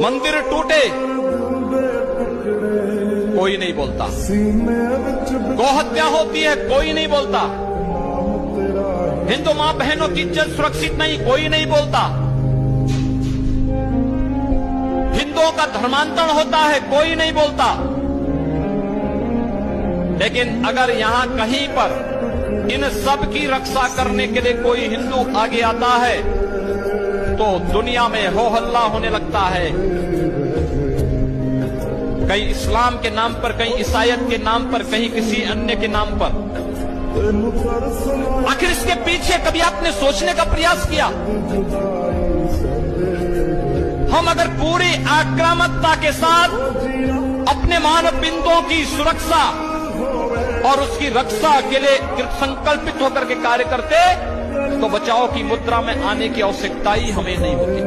मंदिर टूटे कोई नहीं बोलता, गौहत्या होती है कोई नहीं बोलता, हिंदू मां बहनों की इज्जत सुरक्षित नहीं कोई नहीं बोलता, हिंदुओं का धर्मांतरण होता है कोई नहीं बोलता। लेकिन अगर यहां कहीं पर इन सब की रक्षा करने के लिए कोई हिंदू आगे आता है तो दुनिया में हो हल्ला होने लगता है। कहीं इस्लाम के नाम पर, कहीं ईसाईयत के नाम पर, कहीं किसी अन्य के नाम पर। आखिर इसके पीछे कभी आपने सोचने का प्रयास किया? हम अगर पूरी आक्रामकता के साथ अपने मानव बिंदुओं की सुरक्षा और उसकी रक्षा के लिए संकल्पित होकर के कार्य करते तो बचाव की मुद्रा में आने की आवश्यकता ही हमें नहीं होती।